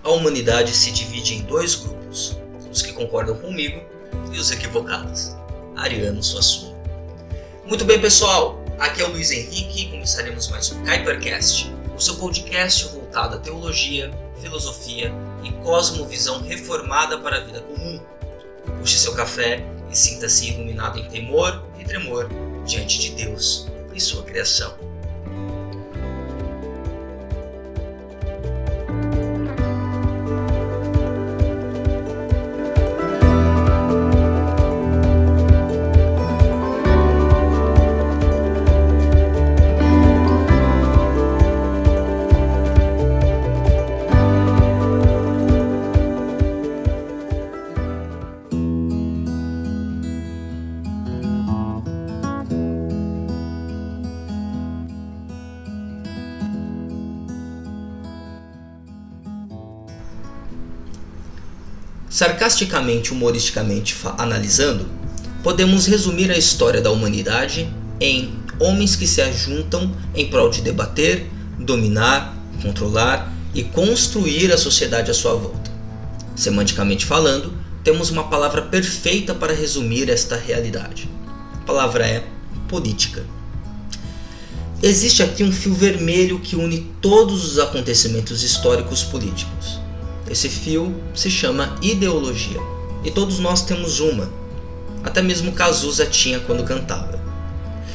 a humanidade se divide em dois grupos, os que concordam comigo e os equivocados. Ariano Suassuna. Muito bem, pessoal, aqui é o Luiz Henrique e começaremos mais um KuiperCast, o seu podcast voltado à teologia, filosofia e cosmovisão reformada para a vida comum. Puxe seu café e sinta-se iluminado em temor e tremor diante de Deus e sua criação. Sarcasticamente e humoristicamente analisando, podemos resumir a história da humanidade em homens que se ajuntam em prol de debater, dominar, controlar e construir a sociedade à sua volta. Semanticamente falando, temos uma palavra perfeita para resumir esta realidade. A palavra é política. Existe aqui um fio vermelho que une todos os acontecimentos históricos políticos. Esse fio se chama ideologia, e todos nós temos uma. Até mesmo Cazuza tinha quando cantava.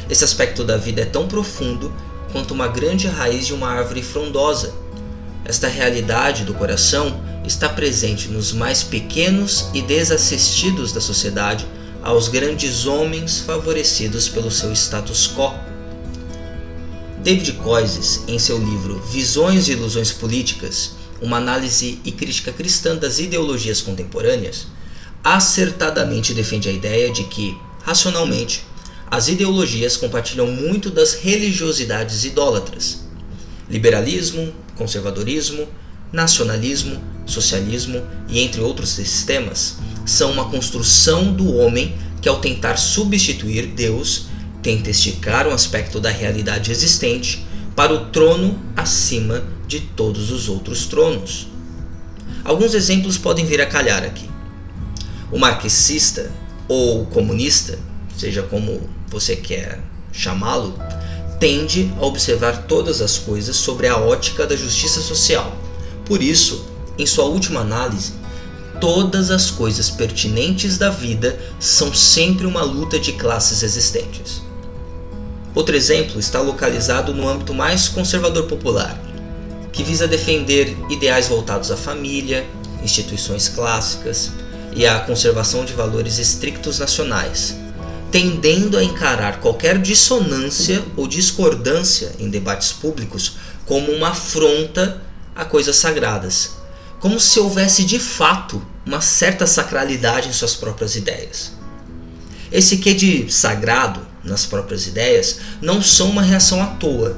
Esse aspecto da vida é tão profundo quanto uma grande raiz de uma árvore frondosa. Esta realidade do coração está presente nos mais pequenos e desassistidos da sociedade, aos grandes homens favorecidos pelo seu status quo. David Koyzis, em seu livro Visões e Ilusões Políticas, uma análise e crítica cristã das ideologias contemporâneas, acertadamente defende a ideia de que, racionalmente, as ideologias compartilham muito das religiosidades idólatras. Liberalismo, conservadorismo, nacionalismo, socialismo e entre outros sistemas são uma construção do homem que, ao tentar substituir Deus, tenta esticar um aspecto da realidade existente para o trono acima de todos os outros tronos. Alguns exemplos podem vir a calhar aqui. O marxista ou comunista, seja como você quer chamá-lo, tende a observar todas as coisas sobre a ótica da justiça social. Por isso, em sua última análise, todas as coisas pertinentes da vida são sempre uma luta de classes existentes. Outro exemplo está localizado no âmbito mais conservador popular, que visa defender ideais voltados à família, instituições clássicas e à conservação de valores estrictos nacionais, tendendo a encarar qualquer dissonância ou discordância em debates públicos como uma afronta a coisas sagradas, como se houvesse de fato uma certa sacralidade em suas próprias ideias. Esse quê de sagrado nas próprias ideias não são uma reação à toa.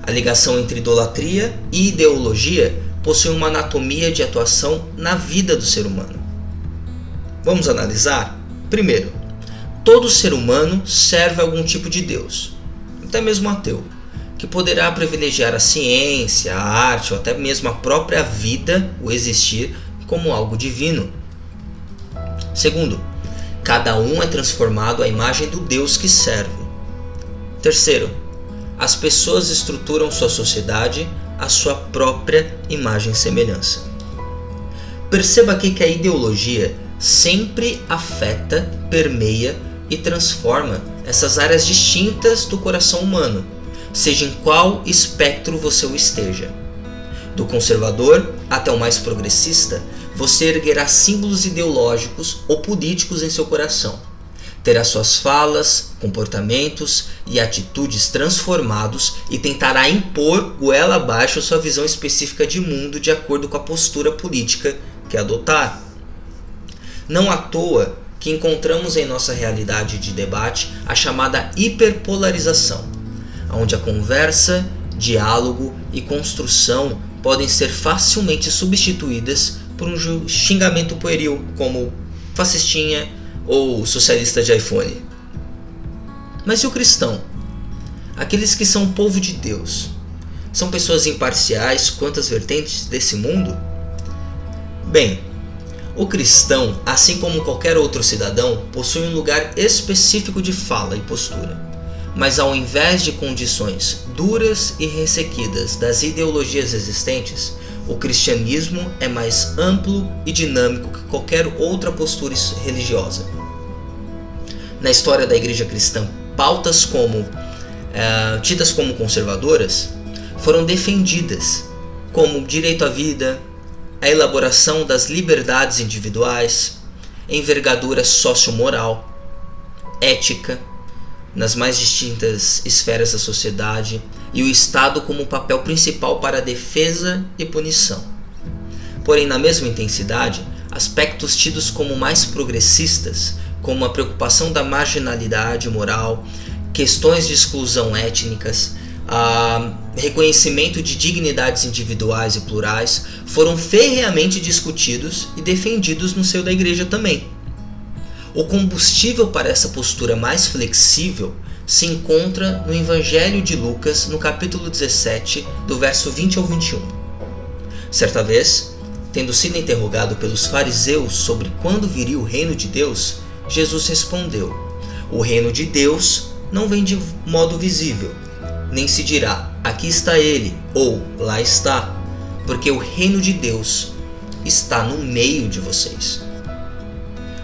A ligação entre idolatria e ideologia possui uma anatomia de atuação na vida do ser humano. Vamos analisar? Primeiro, todo ser humano serve a algum tipo de Deus, até mesmo ateu, que poderá privilegiar a ciência, a arte ou até mesmo a própria vida, o existir, como algo divino. Segundo, cada um é transformado à imagem do Deus que serve. Terceiro, as pessoas estruturam sua sociedade à sua própria imagem e semelhança. Perceba aqui que a ideologia sempre afeta, permeia e transforma essas áreas distintas do coração humano, seja em qual espectro você o esteja. Do conservador até o mais progressista, você erguerá símbolos ideológicos ou políticos em seu coração. Terá suas falas, comportamentos e atitudes transformados e tentará impor goela abaixo sua visão específica de mundo de acordo com a postura política que adotar. Não à toa que encontramos em nossa realidade de debate a chamada hiperpolarização, onde a conversa, diálogo e construção podem ser facilmente substituídas por um xingamento pueril como fascistinha ou socialista de iPhone. Mas e o cristão? Aqueles que são povo de Deus, são pessoas imparciais quanto às vertentes desse mundo? Bem, o cristão, assim como qualquer outro cidadão, possui um lugar específico de fala e postura. Mas ao invés de condições duras e ressequidas das ideologias existentes, o cristianismo é mais amplo e dinâmico que qualquer outra postura religiosa. Na história da igreja cristã, pautas tidas como conservadoras foram defendidas, como direito à vida, a elaboração das liberdades individuais, envergadura sociomoral, ética, nas mais distintas esferas da sociedade, e o Estado como papel principal para a defesa e punição. Porém, na mesma intensidade, aspectos tidos como mais progressistas, como a preocupação da marginalidade moral, questões de exclusão étnicas, reconhecimento de dignidades individuais e plurais, foram ferreamente discutidos e defendidos no seio da igreja também. O combustível para essa postura mais flexível se encontra no Evangelho de Lucas, no capítulo 17, do verso 20 ao 21. Certa vez, tendo sido interrogado pelos fariseus sobre quando viria o reino de Deus, Jesus respondeu: "O reino de Deus não vem de modo visível, nem se dirá, aqui está ele, ou lá está, porque o reino de Deus está no meio de vocês."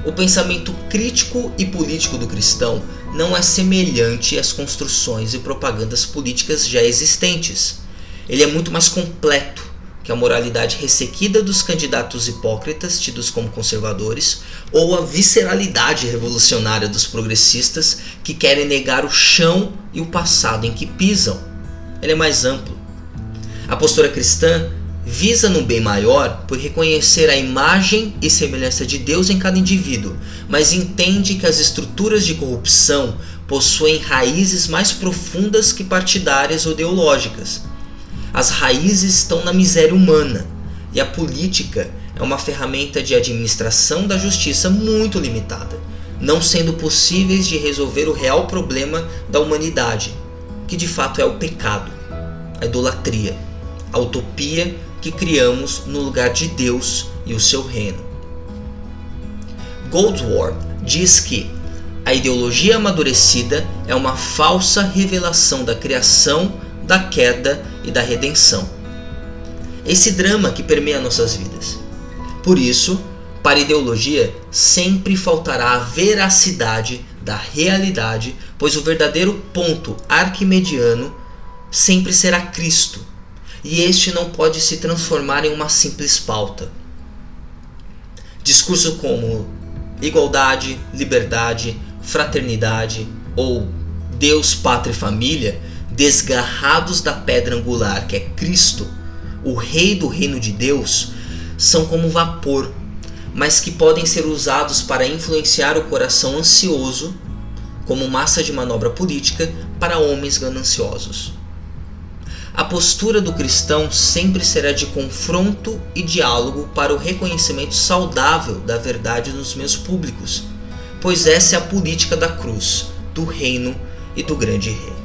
O pensamento crítico e político do cristão não é semelhante às construções e propagandas políticas já existentes. Ele é muito mais completo que a moralidade ressequida dos candidatos hipócritas tidos como conservadores, ou a visceralidade revolucionária dos progressistas que querem negar o chão e o passado em que pisam. Ele é mais amplo. A postura cristã visa no bem maior por reconhecer a imagem e semelhança de Deus em cada indivíduo, mas entende que as estruturas de corrupção possuem raízes mais profundas que partidárias ou ideológicas. As raízes estão na miséria humana, e a política é uma ferramenta de administração da justiça muito limitada, não sendo possíveis de resolver o real problema da humanidade, que de fato é o pecado, a idolatria, a utopia que criamos no lugar de Deus e o seu reino. Goldsworth diz que a ideologia amadurecida é uma falsa revelação da criação, da queda e da redenção. Esse drama que permeia nossas vidas. Por isso, para a ideologia sempre faltará a veracidade da realidade, pois o verdadeiro ponto arquimediano sempre será Cristo, e este não pode se transformar em uma simples pauta. Discurso como igualdade, liberdade, fraternidade ou Deus, pátria e família, desgarrados da pedra angular que é Cristo, o Rei do reino de Deus, são como vapor, mas que podem ser usados para influenciar o coração ansioso como massa de manobra política para homens gananciosos. A postura do cristão sempre será de confronto e diálogo para o reconhecimento saudável da verdade nos meios públicos, pois essa é a política da cruz, do reino e do grande rei.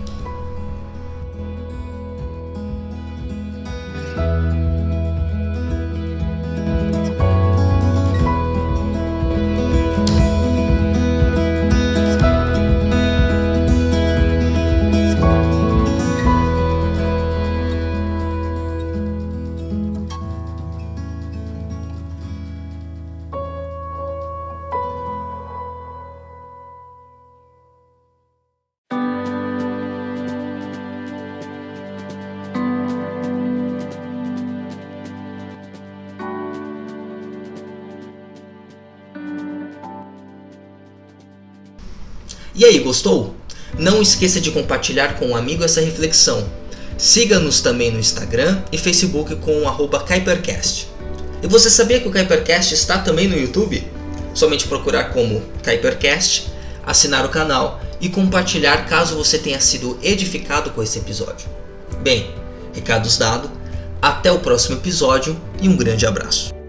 E aí, gostou? Não esqueça de compartilhar com um amigo essa reflexão. Siga-nos também no Instagram e Facebook com o @KuyperCast. E você sabia que o KuyperCast está também no YouTube? Somente procurar como KuyperCast, assinar o canal e compartilhar caso você tenha sido edificado com esse episódio. Bem, recados dados, até o próximo episódio e um grande abraço.